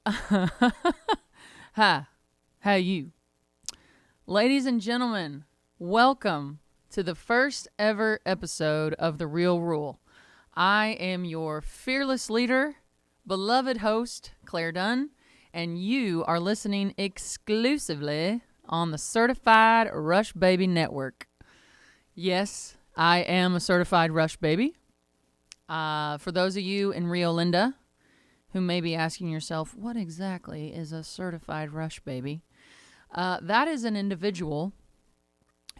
Hi, how you? Ladies and gentlemen, welcome to the first ever episode of The Real Rule. I am your fearless leader, beloved host, Clare Dunn, and you are listening exclusively on the Certified Rush Baby Network. Yes, I am a certified Rush Baby. For those of you in Rio Linda who may be asking yourself, what exactly is a certified Rush Baby? That is an individual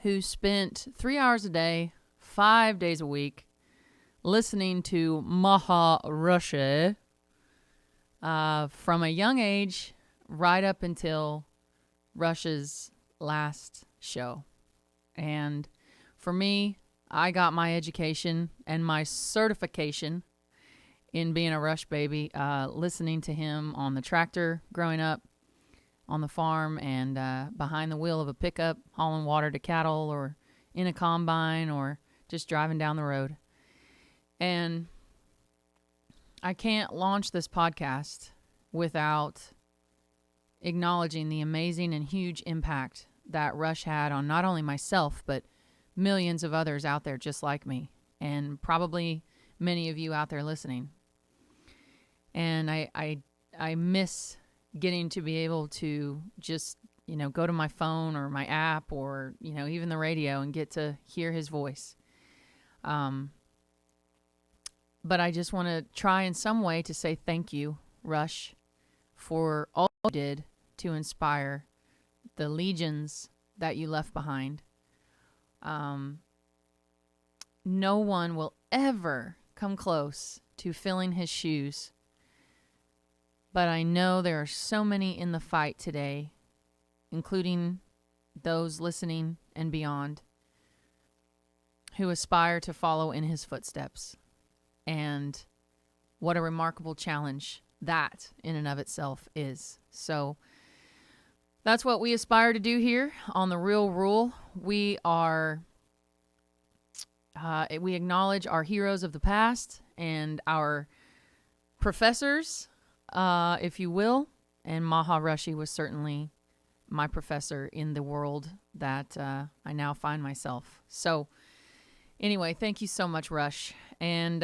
who spent 3 hours a day, 5 days a week, listening to Maha Rushe from a young age right up until Rush's last show. And for me, I got my education and my certification in being a Rush Baby, listening to him on the tractor growing up, on the farm, and behind the wheel of a pickup, hauling water to cattle, or in a combine, or just driving down the road. And I can't launch this podcast without acknowledging the amazing and huge impact that Rush had on not only myself, but millions of others out there just like me, and probably many of you out there listening. And I miss getting to be able to just, go to my phone or my app or, even the radio and get to hear his voice. But I just want to try in some way to say thank you, Rush, for all you did to inspire the legions that you left behind. No one will ever come close to filling his shoes. But I know there are so many in the fight today, including those listening and beyond, who aspire to follow in his footsteps. And what a remarkable challenge that in and of itself is. So that's what we aspire to do here on The Real Rule. We acknowledge our heroes of the past and our professors, if you will. And Maha Rushe was certainly my professor in the world that I now find myself. So anyway, thank you so much, Rush. And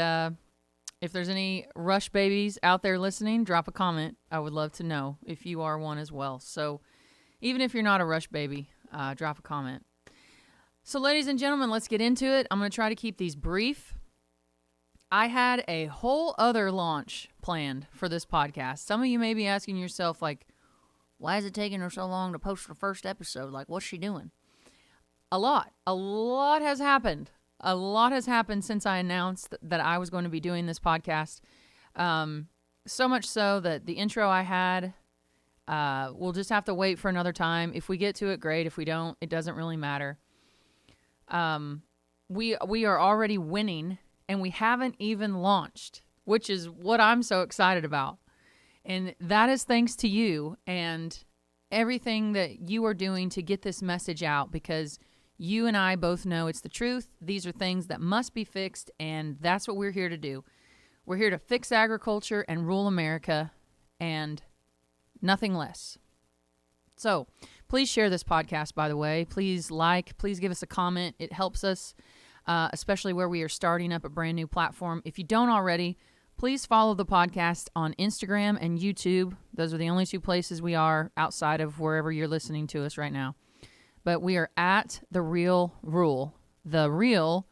if there's any Rush babies out there listening, drop a comment. I would love to know if you are one as well. So even if you're not a Rush baby, drop a comment. So ladies and gentlemen, let's get into it. I'm going to try to keep these brief. I had a whole other launch planned for this podcast. Some of you may be asking yourself, like, why is it taking her so long to post the first episode? Like, what's she doing? A lot has happened. A lot has happened since I announced that I was going to be doing this podcast. So much so that the intro I had, we'll just have to wait for another time. If we get to it, great. If we don't, it doesn't really matter. We are already winning, and we haven't even launched, which is what I'm so excited about. And that is thanks to you and everything that you are doing to get this message out, because you and I both know it's the truth. These are things that must be fixed, and that's what we're here to do. We're here to fix agriculture and rule America, and nothing less. So please share this podcast, by the way. Please please give us a comment. It helps us, especially where we are starting up a brand new platform. If you don't already, please follow the podcast on Instagram and YouTube. Those are the only two places we are outside of wherever you're listening to us right now. But we are at The Real Rule. The Real,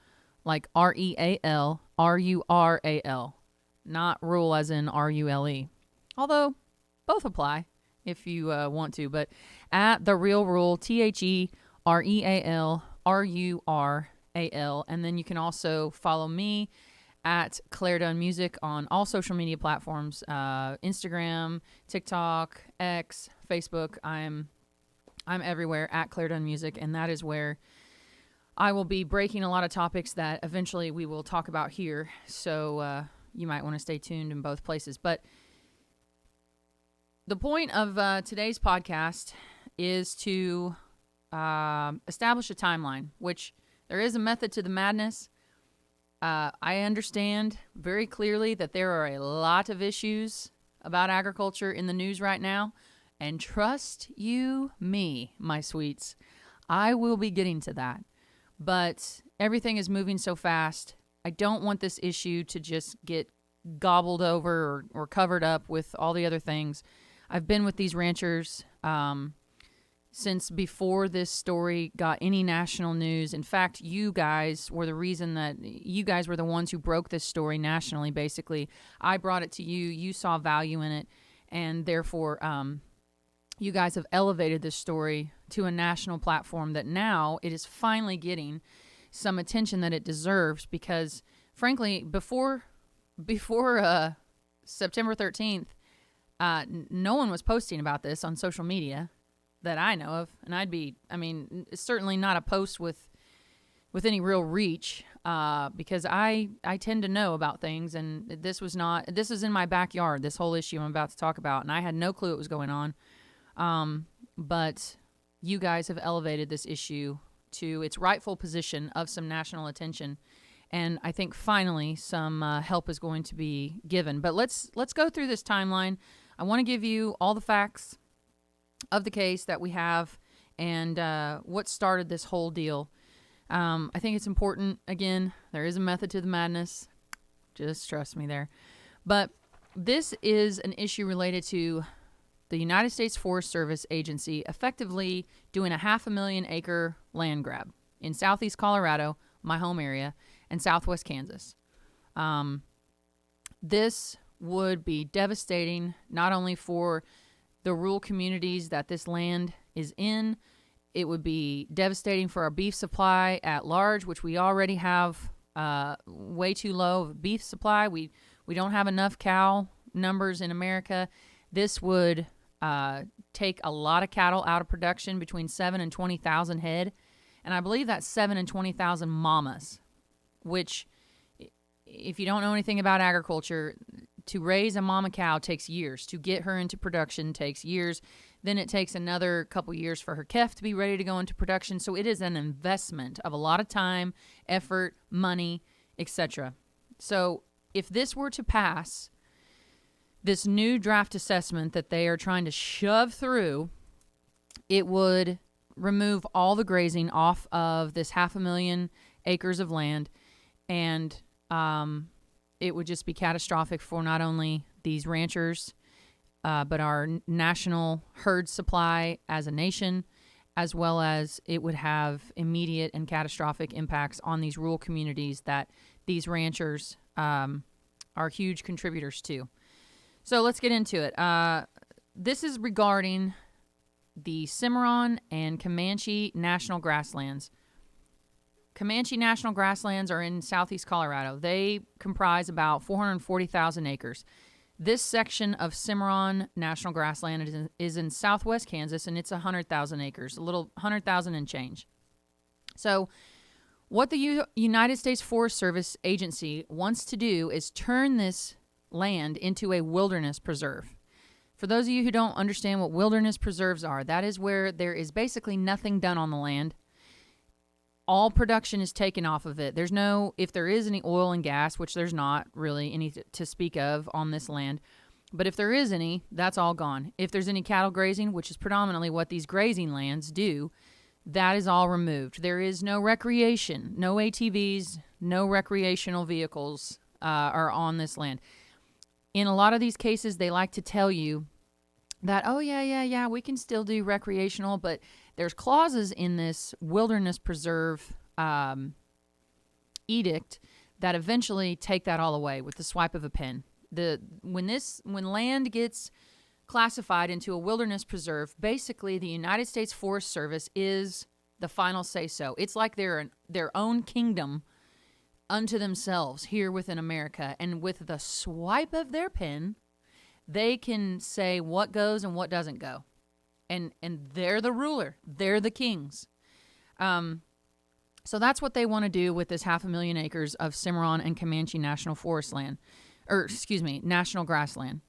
like REAL, RURAL. Not rule as in RULE. Although, both apply if you want to. But at The Real Rule, THEREAL, RURAL. And then you can also follow me at Clare Dunn Music on all social media platforms. Instagram, TikTok, X, Facebook. I'm everywhere at Clare Dunn Music, and that is where I will be breaking a lot of topics that eventually we will talk about here. So you might want to stay tuned in both places. But the point of today's podcast is to establish a timeline, which there is a method to the madness. I understand very clearly that there are a lot of issues about agriculture in the news right now. And trust you me, my sweets, I will be getting to that. But everything is moving so fast. I don't want this issue to just get gobbled over or covered up with all the other things. I've been with these ranchers since before this story got any national news. In fact, you guys were the reason that you guys were the ones who broke this story nationally, basically. I brought it to you. You saw value in it. And therefore, you guys have elevated this story to a national platform that now it is finally getting some attention that it deserves because, frankly, before September 13th, no one was posting about this on social media that I know of. And it's certainly not a post with any real reach because I tend to know about things. And this is in my backyard, this whole issue I'm about to talk about. And I had no clue it was going on. But you guys have elevated this issue to its rightful position of some national attention. And I think finally some help is going to be given. But let's go through this timeline. I want to give you all the facts of the case that we have and what started this whole deal. I think it's important. Again, there is a method to the madness. Just trust me there. But this is an issue related to the United States Forest Service agency effectively doing a 500,000 acre land grab in southeast Colorado, my home area, and southwest Kansas. This would be devastating not only for the rural communities that this land is in, it would be devastating for our beef supply at large, which we already have way too low of beef supply. We don't have enough cow numbers in America. This would take a lot of cattle out of production, between 7,000 and 20,000 head. And I believe that's 7,000 and 20,000 mamas, which, if you don't know anything about agriculture, to raise a mama cow takes years. To get her into production takes years. Then it takes another couple years for her calf to be ready to go into production. So it is an investment of a lot of time, effort, money, etc. So if this were to pass, this new draft assessment that they are trying to shove through, it would remove all the grazing off of this 500,000 acres of land, and it would just be catastrophic for not only these ranchers, but our national herd supply as a nation, as well as it would have immediate and catastrophic impacts on these rural communities that these ranchers are huge contributors to. So let's get into it. This is regarding the Cimarron and Comanche National Grasslands. Comanche National Grasslands are in southeast Colorado. They comprise about 440,000 acres. This section of Cimarron National Grassland is in southwest Kansas, and it's 100,000 acres, a little 100,000 and change. So what the United States Forest Service agency wants to do is turn this land into a wilderness preserve. For those of you who don't understand what wilderness preserves are, that is where there is basically nothing done on the land. All production is taken off of it. There's no, if there is any oil and gas, which there's not really any to speak of on this land, but if there is any, that's all gone. If there's any cattle grazing, which is predominantly what these grazing lands do, that is all removed. There is no recreation, no ATVs, no recreational vehicles are on this land. In a lot of these cases, they like to tell you that, oh, yeah, we can still do recreational, but there's clauses in this wilderness preserve edict that eventually take that all away with the swipe of a pen. When land gets classified into a wilderness preserve, basically the United States Forest Service is the final say-so. It's like they're their own kingdom unto themselves here within America, and with the swipe of their pen, they can say what goes and what doesn't go, and they're the ruler, they're the kings. So that's what they want to do with this 500,000 acres of Cimarron and Comanche National Forest land, National Grassland.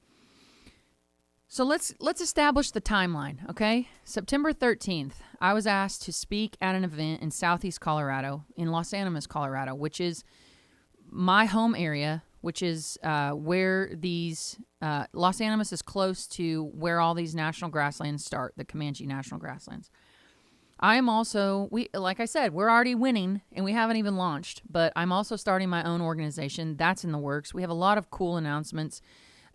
So let's establish the timeline, okay? September 13th, I was asked to speak at an event in southeast Colorado, in Los Animas, Colorado, which is my home area, which is where these Los Animas is close to where all these national grasslands start, the Comanche National Grasslands. I am also, like I said, we're already winning and we haven't even launched, but I'm also starting my own organization. That's in the works. We have a lot of cool announcements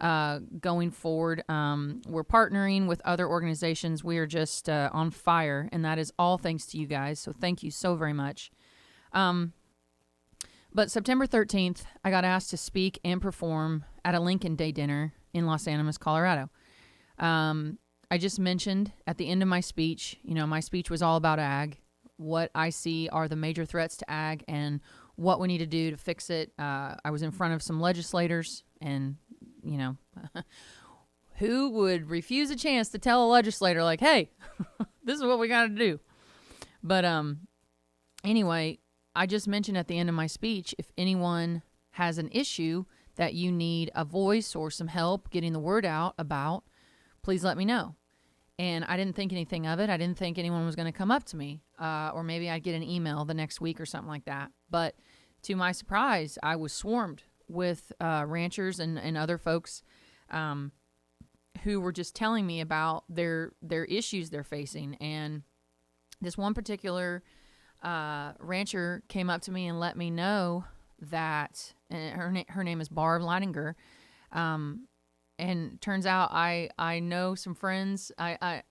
going forward. We're partnering with other organizations. We are just on fire, and that is all thanks to you guys. So thank you so very much. But September 13th, I got asked to speak and perform at a Lincoln Day dinner in Los Animas, Colorado. I just mentioned at the end of my speech, my speech was all about ag. What I see are the major threats to ag and what we need to do to fix it. I was in front of some legislators, and, who would refuse a chance to tell a legislator, like, hey, this is what we got to do. But anyway, I just mentioned at the end of my speech, if anyone has an issue that you need a voice or some help getting the word out about, please let me know. And I didn't think anything of it. I didn't think anyone was going to come up to me, or maybe I'd get an email the next week or something like that. But to my surprise, I was swarmed with ranchers and other folks who were just telling me about their issues they're facing. And this one particular rancher came up to me and let me know that her name is Barb Leininger. And turns out I know some friends. I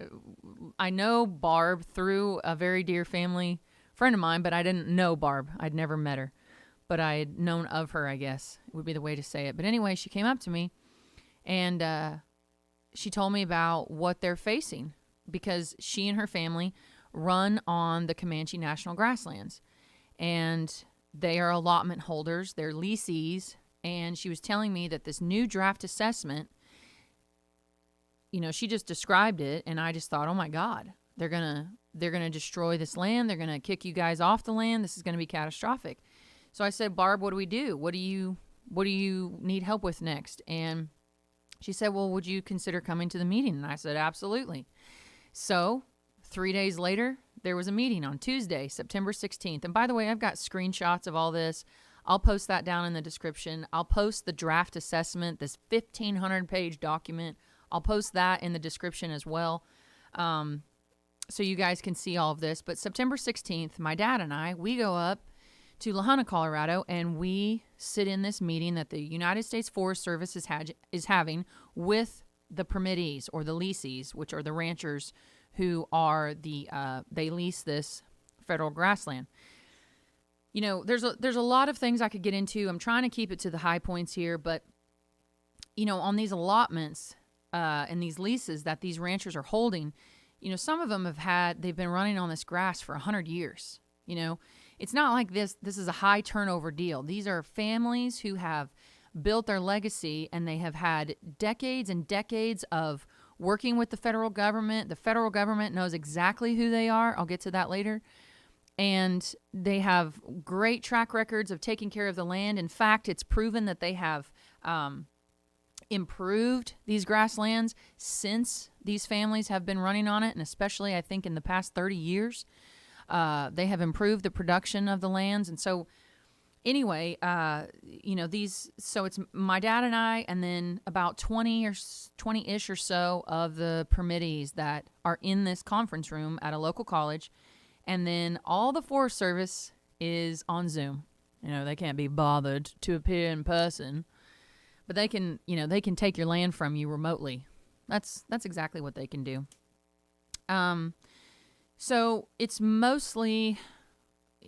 know Barb through a very dear family friend of mine, but I didn't know Barb. I'd never met her, but I had known of her, I guess would be the way to say it. But anyway, she came up to me and she told me about what they're facing because she and her family run on the Comanche National Grasslands, and they are allotment holders. They're leasees. And she was telling me that this new draft assessment, she just described it, and I just thought, oh my God, they're gonna destroy this land. They're gonna kick you guys off the land. This is gonna be catastrophic. So I said, Barb, what do we do? What do you need help with next? And she said, well, would you consider coming to the meeting? And I said, absolutely. So 3 days later, there was a meeting on Tuesday, September 16th. And by the way, I've got screenshots of all this. I'll post that down in the description. I'll post the draft assessment, this 1,500-page document. I'll post that in the description as well, so you guys can see all of this. But September 16th, my dad and I, we go up to La Junta, Colorado, and we sit in this meeting that the United States Forest Service is having with the permittees or the leasees, which are the ranchers who are they lease this federal grassland. There's a lot of things I could get into. I'm trying to keep it to the high points here, but on these allotments and these leases that these ranchers are holding, some of them they've been running on this grass for 100 years. It's not like this is a high turnover deal. These are families who have built their legacy, and they have had decades and decades of working with the federal government. The federal government knows exactly who they are. I'll get to that later. And they have great track records of taking care of the land. In fact, it's proven that they have improved these grasslands since these families have been running on it, and especially, I think, in the past 30 years. They have improved the production of the lands. And so anyway, so it's my dad and I, and then about 20-ish or so of the permittees that are in this conference room at a local college. And then all the Forest Service is on Zoom. They can't be bothered to appear in person, but they can take your land from you remotely. That's exactly what they can do. So it's mostly,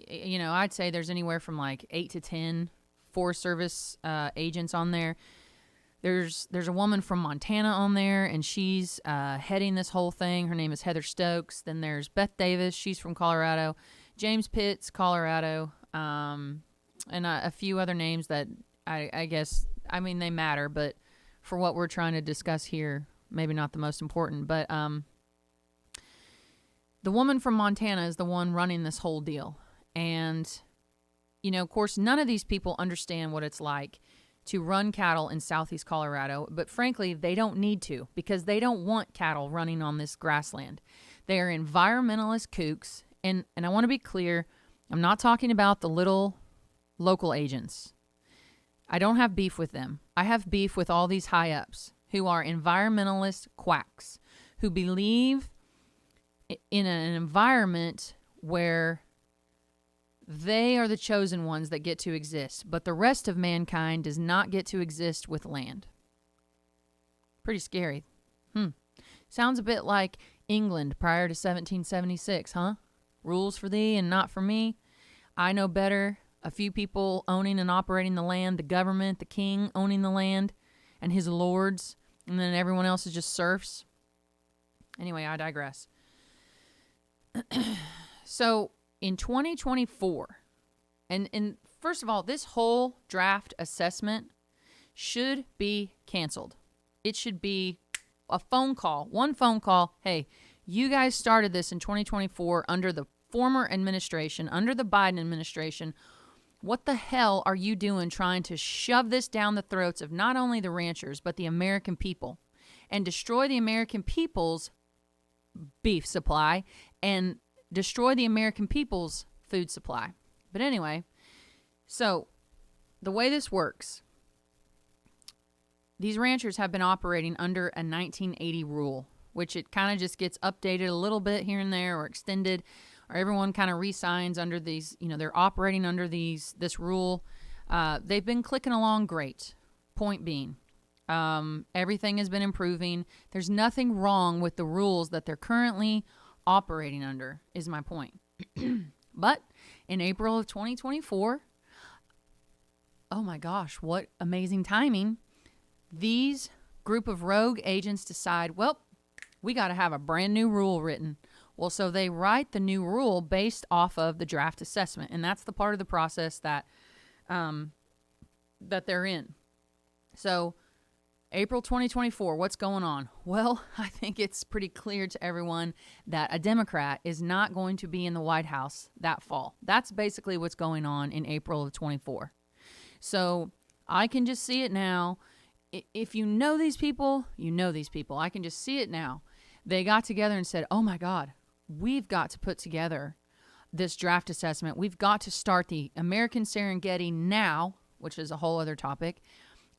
I'd say there's anywhere from like 8 to 10 Forest Service agents on there. There's a woman from Montana on there, and she's heading this whole thing. Her name is Heather Stokes. Then there's Beth Davis. She's from Colorado. James Pitts, Colorado. And a few other names that I guess, they matter, but for what we're trying to discuss here, maybe not the most important. But the woman from Montana is the one running this whole deal. And, of course, none of these people understand what it's like to run cattle in southeast Colorado, but frankly, they don't need to, because they don't want cattle running on this grassland. They are environmentalist kooks, and I want to be clear, I'm not talking about the little local agents. I don't have beef with them. I have beef with all these high ups who are environmentalist quacks who believe in an environment where they are the chosen ones that get to exist, but the rest of mankind does not get to exist with land. Pretty scary. Sounds a bit like England prior to 1776, huh? Rules for thee and not for me. I know better. A few people owning and operating the land, the government, the king owning the land, and his lords, and then everyone else is just serfs. Anyway, I digress. So, in 2024, and first of all, this whole draft assessment should be canceled. It should be a phone call, one phone call. Hey, you guys started this in 2024 under the former administration, under the Biden administration. What the hell are you doing trying to shove this down the throats of not only the ranchers, but the American people and destroy the American people's beef supply and destroy the American people's food supply? But anyway, so the way this works, these ranchers have been operating under a 1980 rule, which it kind of just gets updated a little bit here and there or extended, or everyone kind of re-signs under these, they're operating under this rule. They've been clicking along great. Point being, everything has been improving. There's nothing wrong with the rules that they're currently operating under, is my point. But in April of 2024, oh my gosh, what amazing timing. These group of rogue agents decide, well, we got to have a brand new rule written. Well, so they write the new rule based off of the draft assessment, and that's the part of the process that they're in. So, April 2024, what's going on? Well, I think it's pretty clear to everyone that a Democrat is not going to be in the White House that fall. That's basically what's going on in April of 24. So, I can just see it now. If you know these people, you know these people. I can just see it now. They got together and said, oh my God, we've got to put together this draft assessment. We've got to start the American Serengeti now, which is a whole other topic.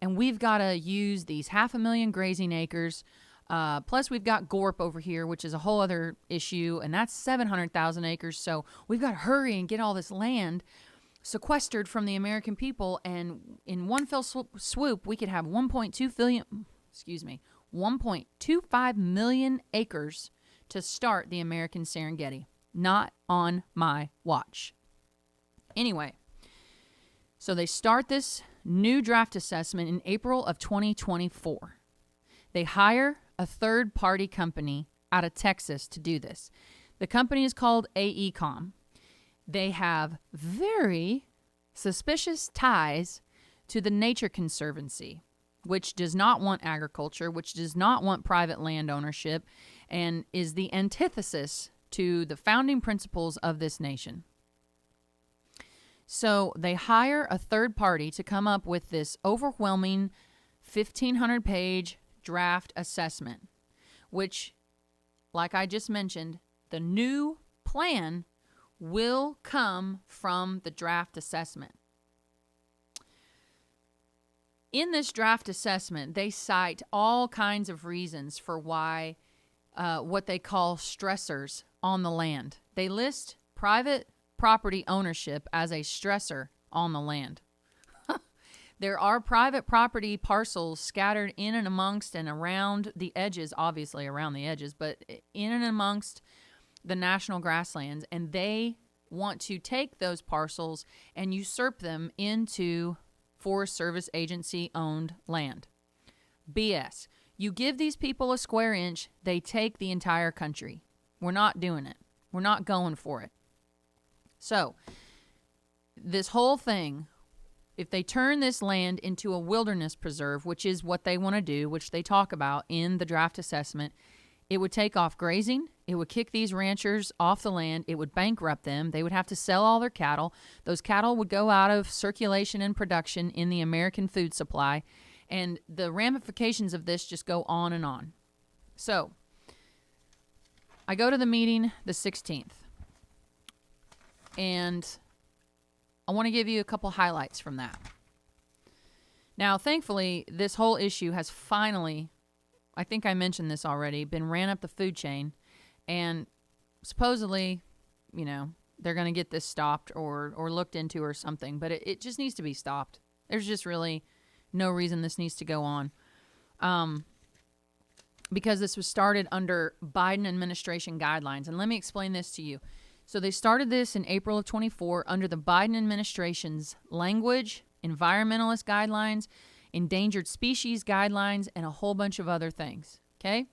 And we've got to use these 500,000 grazing acres. Plus we've got GORP over here, which is a whole other issue. And that's 700,000 acres. So we've got to hurry and get all this land sequestered from the American people, and in one fell swoop, we could have 1.25 million acres to start the American Serengeti. Not on my watch. Anyway, so they start this new draft assessment in April of 2024. They hire a third-party company out of Texas to do this. The company is called AECOM. They have very suspicious ties to the Nature Conservancy, which does not want agriculture, which does not want private land ownership, and is the antithesis to the founding principles of this nation. So they hire a third party to come up with this overwhelming 1,500-page draft assessment, which, like I just mentioned, the new plan will come from the draft assessment. In this draft assessment, they cite all kinds of reasons for why what they call stressors on the land. They list private property ownership as a stressor on the land. There are private property parcels scattered in and amongst and around the edges, obviously around the edges, but in and amongst the national grasslands, and they want to take those parcels and usurp them into Forest Service agency owned land. BS. You give these people a square inch, they take the entire country. We're not doing it. We're not going for it. So, this whole thing, if they turn this land into a wilderness preserve, which is what they want to do, which they talk about in the draft assessment, it would take off grazing. It would kick these ranchers off the land. It would bankrupt them. They would have to sell all their cattle. Those cattle would go out of circulation and production in the American food supply. And the ramifications of this just go on and on. So, I go to the meeting the 16th. And I want to give you a couple highlights from that. Now, thankfully, this whole issue has finally, I think I mentioned this already, been ran up the food chain. And supposedly, you know, they're going to get this stopped or looked into or something. But it just needs to be stopped. There's just really no reason this needs to go on. Because this was started under Biden administration guidelines. And let me explain this to you. So they started this in April of 24 under the Biden administration's language, environmentalist guidelines, endangered species guidelines, and a whole bunch of other things. Okay?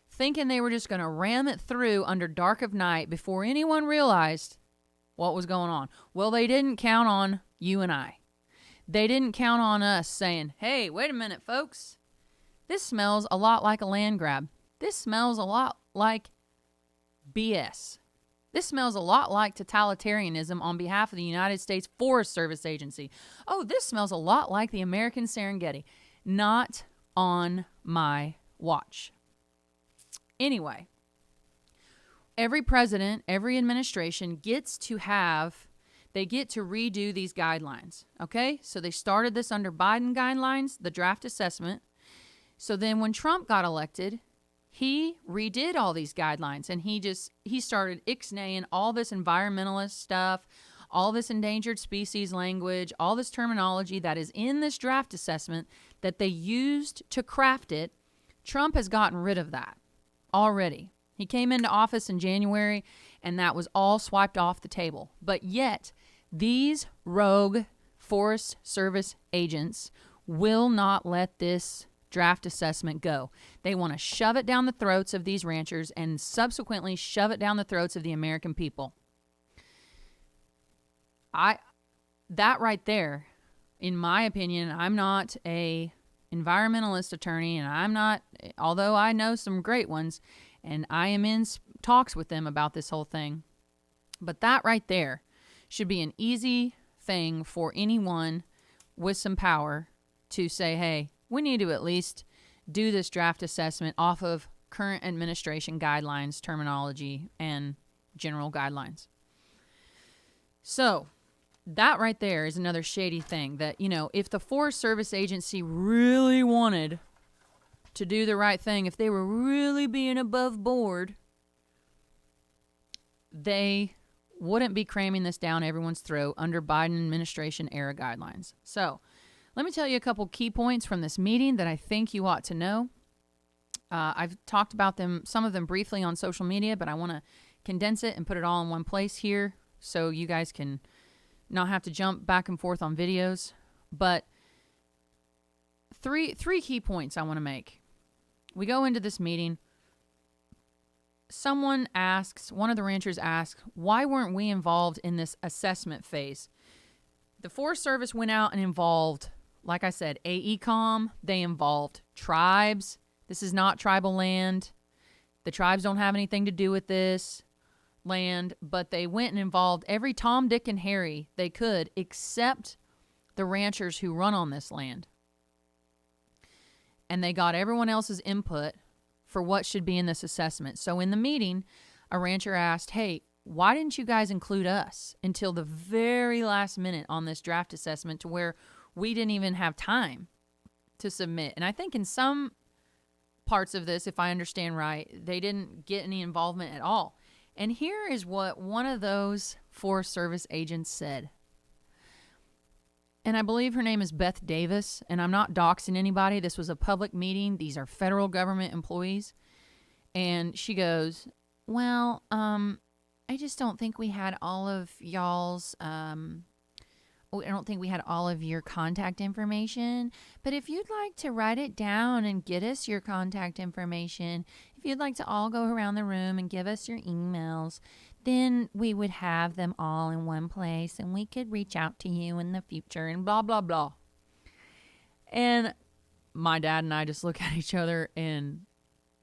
Thinking they were just going to ram it through under dark of night before anyone realized what was going on. Well, they didn't count on you and I. They didn't count on us saying, hey, wait a minute, folks. This smells a lot like a land grab. This smells a lot like BS. This smells a lot like totalitarianism on behalf of the United States Forest Service Agency. Oh, this smells a lot like the American Serengeti. Not on my watch. Anyway, every president, every administration gets to redo these guidelines. Okay? So they started this under Biden guidelines, the draft assessment. So then when Trump got elected, he redid all these guidelines, and he started ixnaying all this environmentalist stuff, all this endangered species language, all this terminology that is in this draft assessment that they used to craft it. Trump has gotten rid of that already. He came into office in January, and that was all swiped off the table. But yet, these rogue Forest Service agents will not let this draft assessment go. They want to shove it down the throats of these ranchers and subsequently shove it down the throats of the American people. That right there, in my opinion, I'm not a environmentalist attorney, and I'm not, although I know some great ones, and I am in talks with them about this whole thing. But that right there should be an easy thing for anyone with some power to say, hey, we need to at least do this draft assessment off of current administration guidelines, terminology, and general guidelines. So that right there is another shady thing that, you know, if the Forest Service Agency really wanted to do the right thing, if they were really being above board, they wouldn't be cramming this down everyone's throat under Biden administration era guidelines. So let me tell you a couple key points from this meeting that I think you ought to know. I've talked about them, some of them briefly on social media, but I want to condense it and put it all in one place here so you guys can not have to jump back and forth on videos. But three key points I want to make. We go into this meeting. One of the ranchers asks, why weren't we involved in this assessment phase? The Forest Service went out and involved, like I said, AECOM. They involved tribes. This is not tribal land. The tribes don't have anything to do with this land, but they went and involved every Tom, Dick, and Harry they could except the ranchers who run on this land. And they got everyone else's input for what should be in this assessment. So in the meeting, a rancher asked, hey, why didn't you guys include us until the very last minute on this draft assessment to where we didn't even have time to submit? And I think in some parts of this, if I understand right, they didn't get any involvement at all. And here is what one of those Forest Service agents said. And I believe her name is Beth Davis, and I'm not doxing anybody. This was a public meeting. These are federal government employees. And she goes, well, I just don't think we had all of y'all's, I don't think we had all of your contact information. But if you'd like to write it down and get us your contact information, if you'd like to all go around the room and give us your emails, then we would have them all in one place and we could reach out to you in the future and blah, blah, blah. And my dad and I just look at each other and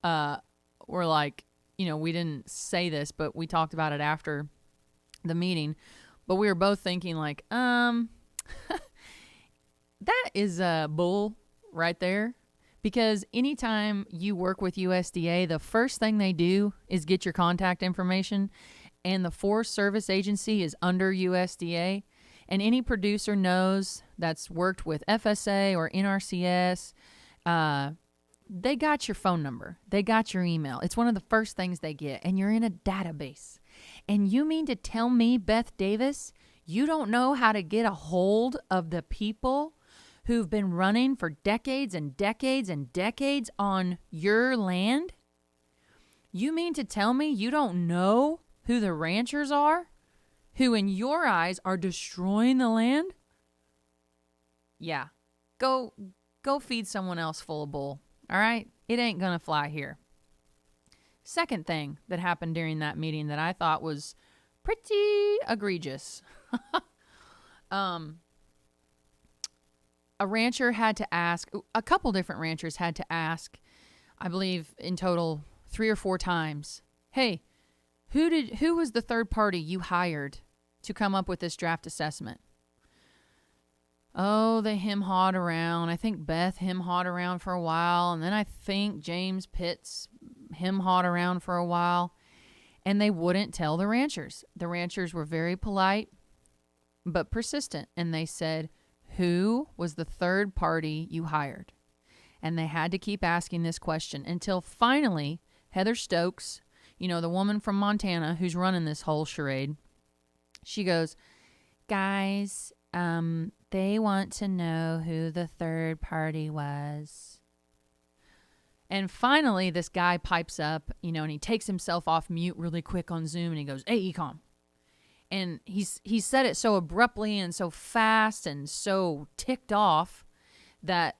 we're like, you know, we didn't say this, but we talked about it after the meeting. But we were both thinking like, that is bull right there. Because anytime you work with USDA, the first thing they do is get your contact information. And the Forest Service Agency is under USDA. And any producer knows that's worked with FSA or NRCS, they got your phone number. They got your email. It's one of the first things they get, and you're in a database. And you mean to tell me, Beth Davis, you don't know how to get a hold of the people who've been running for decades and decades and decades on your land? You mean to tell me you don't know who the ranchers are, who in your eyes are destroying the land? Yeah, go feed someone else full of bull. All right? It ain't gonna fly here. Second thing that happened during that meeting that I thought was pretty egregious. A rancher had to ask, a couple different ranchers had to ask, I believe in total 3 or 4 times, hey, who was the third party you hired to come up with this draft assessment? Oh, they hem-hawed around. I think Beth hem-hawed around for a while. And then I think James Pitts hem-hawed around for a while. And they wouldn't tell the ranchers. The ranchers were very polite, but persistent. And they said, who was the third party you hired? And they had to keep asking this question until finally Heather Stokes, the woman from Montana who's running this whole charade, she goes, guys, they want to know who the third party was. And finally, this guy pipes up, and he takes himself off mute really quick on Zoom, and he goes, hey, Ecom. And he said it so abruptly and so fast and so ticked off that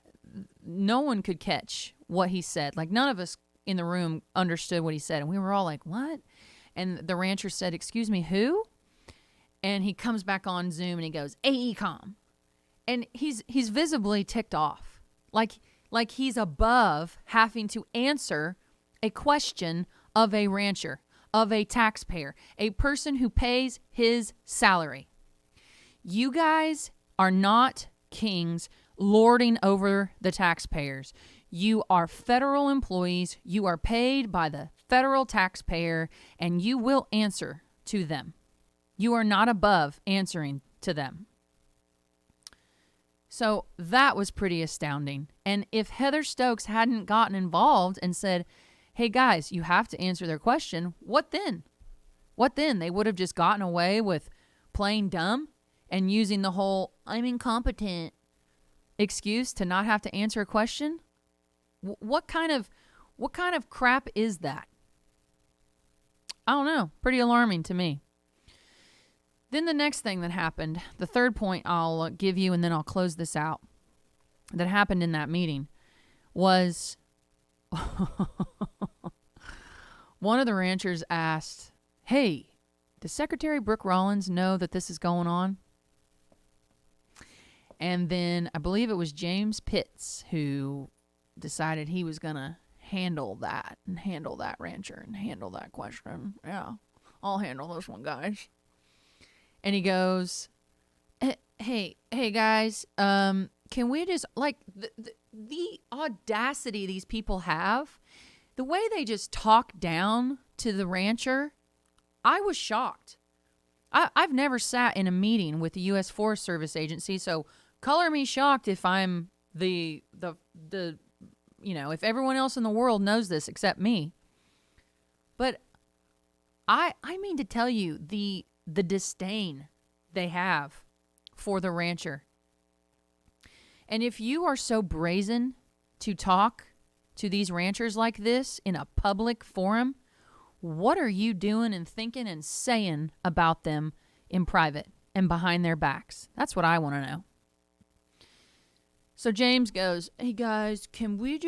no one could catch what he said. Like, none of us in the room understood what he said. And we were all like, what? And the rancher said, excuse me, who? And he comes back on Zoom and he goes, AECOM. And he's visibly ticked off. Like he's above having to answer a question of a rancher, of a taxpayer, a person who pays his salary. You guys are not kings lording over the taxpayers. You are federal employees. You are paid by the federal taxpayer, and you will answer to them. You are not above answering to them. So that was pretty astounding. And if Heather Stokes hadn't gotten involved and said, hey guys, you have to answer their question, what then? What then? They would have just gotten away with playing dumb and using the whole I'm incompetent excuse to not have to answer a question? What kind of crap is that? I don't know. Pretty alarming to me. Then the next thing that happened, the third point I'll give you and then I'll close this out, that happened in that meeting was one of the ranchers asked, hey, does Secretary Brooke Rollins know that this is going on? And then I believe it was James Pitts who decided he was going to handle that rancher and handle that question. Yeah, I'll handle this one, guys. And he goes, hey guys, can we just, like, the audacity these people have, the way they just talk down to the rancher, I was shocked. I've never sat in a meeting with the U.S. Forest Service agency, so color me shocked if I'm if everyone else in the world knows this except me. But I mean to tell you, the disdain they have for the rancher. And if you are so brazen to talk to these ranchers like this in a public forum, what are you doing and thinking and saying about them in private and behind their backs? That's what I want to know. So James goes, hey guys, can we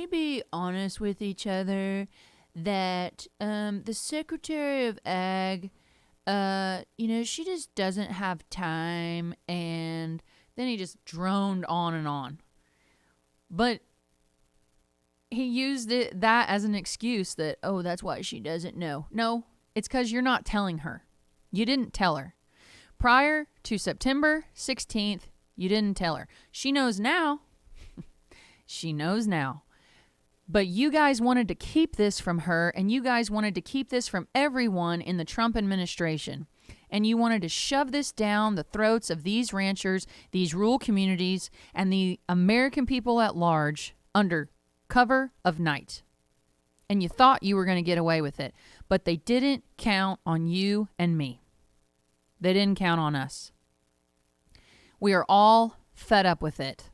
be honest with each other that the Secretary of Ag, she just doesn't have time, and then he just droned on and on. But he used that as an excuse that, oh, that's why she doesn't know. No, it's because you're not telling her. You didn't tell her. Prior to September 16th, you didn't tell her. She knows now. She knows now. But you guys wanted to keep this from her, and you guys wanted to keep this from everyone in the Trump administration. And you wanted to shove this down the throats of these ranchers, these rural communities, and the American people at large under cover of night. And you thought you were going to get away with it. But they didn't count on you and me. They didn't count on us. We are all fed up with it.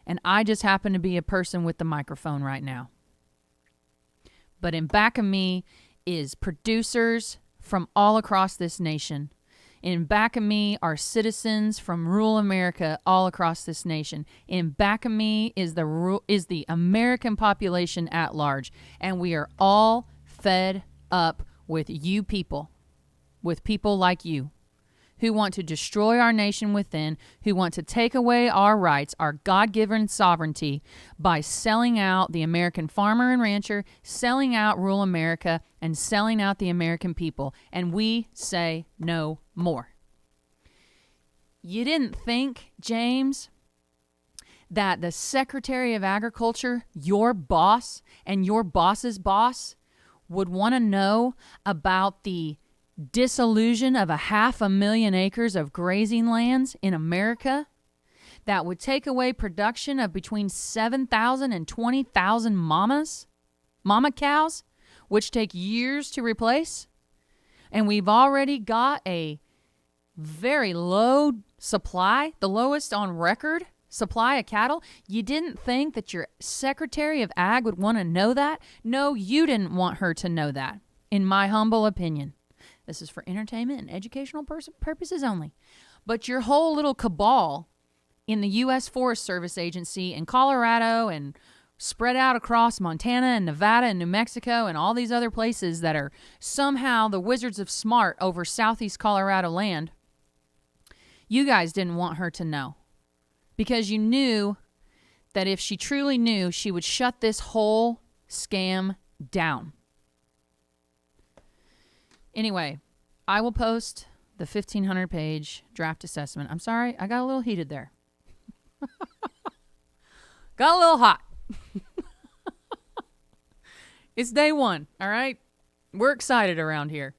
And I just happen to be a person with the microphone right now. But in back of me is producers from all across this nation. In back of me are citizens from rural America all across this nation. In back of me is the American population at large. And we are all fed up with you people, with people like you, who want to destroy our nation within, who want to take away our rights, our God-given sovereignty, by selling out the American farmer and rancher, selling out rural America, and selling out the American people. And we say no more. You didn't think, James, that the Secretary of Agriculture, your boss, and your boss's boss would want to know about the disillusion of 500,000 acres of grazing lands in America that would take away production of between 7,000 and 20,000 mama cows, which take years to replace? And we've already got a very low supply, the lowest on record supply of cattle. You didn't think that your Secretary of Ag would want to know that? No, you didn't want her to know that, in my humble opinion. This is for entertainment and educational purposes only. But your whole little cabal in the U.S. Forest Service Agency in Colorado and spread out across Montana and Nevada and New Mexico and all these other places that are somehow the wizards of smart over southeast Colorado land, you guys didn't want her to know. Because you knew that if she truly knew, she would shut this whole scam down. Anyway, I will post the 1,500-page draft assessment. I'm sorry, I got a little heated there. Got a little hot. It's day one, all right? We're excited around here.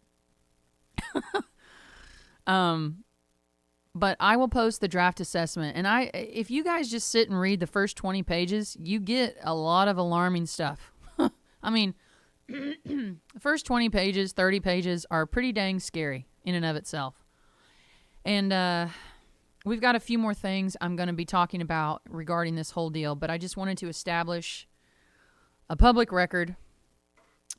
But I will post the draft assessment. And if you guys just sit and read the first 20 pages, you get a lot of alarming stuff. I mean, the first 20 pages, 30 pages are pretty dang scary in and of itself. And we've got a few more things I'm going to be talking about regarding this whole deal, but I just wanted to establish a public record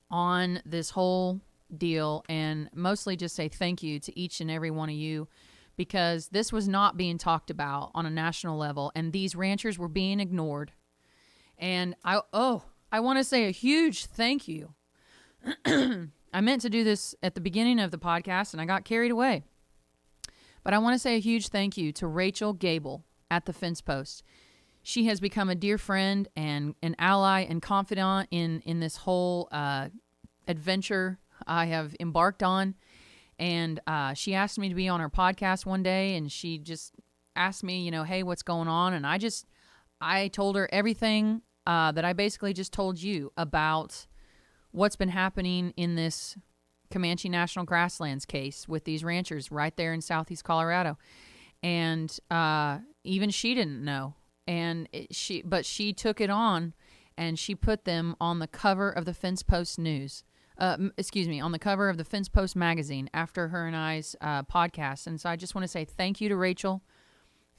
on this whole deal and mostly just say thank you to each and every one of you, because this was not being talked about on a national level, and these ranchers were being ignored. And I want to say a huge thank you. I meant to do this at the beginning of the podcast, and I got carried away. But I want to say a huge thank you to Rachel Gable at the Fence Post. She has become a dear friend and an ally and confidant in this whole adventure I have embarked on. And she asked me to be on her podcast one day, and she just asked me, hey, what's going on? And I told her everything that I basically just told you about what's been happening in this Comanche National Grasslands case with these ranchers right there in southeast Colorado. And even she didn't know. But she took it on, and she put them on the cover of the Fence Post News. On the cover of the Fence Post magazine after her and I's podcast. And so I just want to say thank you to Rachel.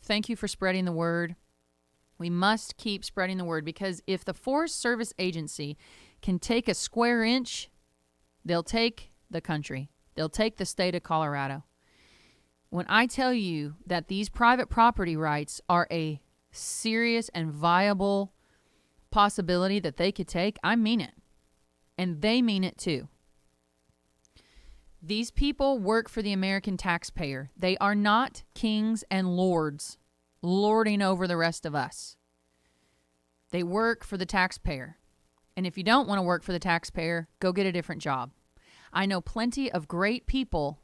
Thank you for spreading the word. We must keep spreading the word, because if the Forest Service Agency can take a square inch, they'll take the country. They'll take the state of Colorado. When I tell you that these private property rights are a serious and viable possibility that they could take, I mean it. And they mean it too. These people work for the American taxpayer. They are not kings and lords lording over the rest of us. They work for the taxpayer. And if you don't want to work for the taxpayer, go get a different job. I know plenty of great people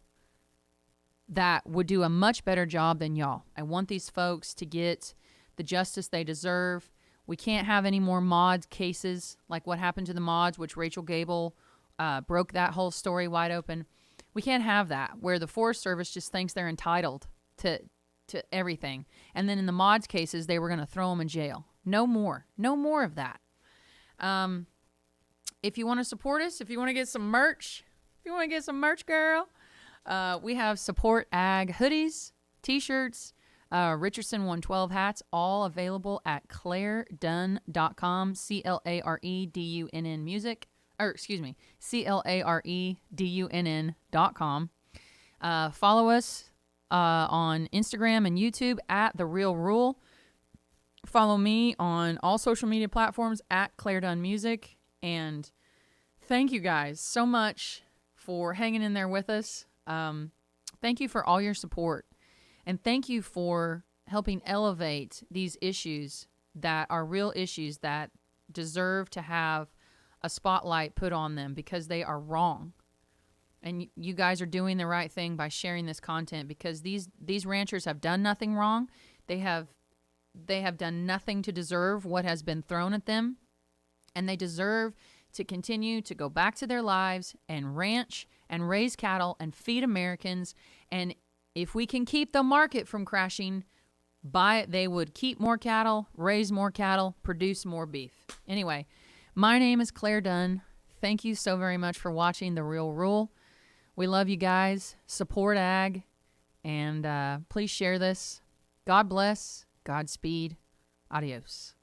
that would do a much better job than y'all. I want these folks to get the justice they deserve. We can't have any more mod cases like what happened to the mods, which Rachel Gable broke that whole story wide open. We can't have that where the Forest Service just thinks they're entitled to everything. And then in the mods cases, they were going to throw them in jail. No more. No more of that. If you want to support us, if you want to get some merch, girl, we have Support Ag hoodies, t-shirts, Richardson 112 hats, all available at claredunn.com, CLAREDUNN music, or excuse me, CLAREDUNN.com. Follow us on Instagram and YouTube at The Real Rule. Follow me on all social media platforms at Clare Dunn Music. And thank you guys so much for hanging in there with us. Thank you for all your support. And thank you for helping elevate these issues that are real issues that deserve to have a spotlight put on them because they are wrong. And you guys are doing the right thing by sharing this content because these ranchers have done nothing wrong. They have done nothing to deserve what has been thrown at them. And they deserve to continue to go back to their lives and ranch and raise cattle and feed Americans. And if we can keep the market from crashing, they would keep more cattle, raise more cattle, produce more beef. Anyway, my name is Clare Dunn. Thank you so very much for watching The Real Rule. We love you guys. Support ag. And please share this. God bless. Godspeed. Adios.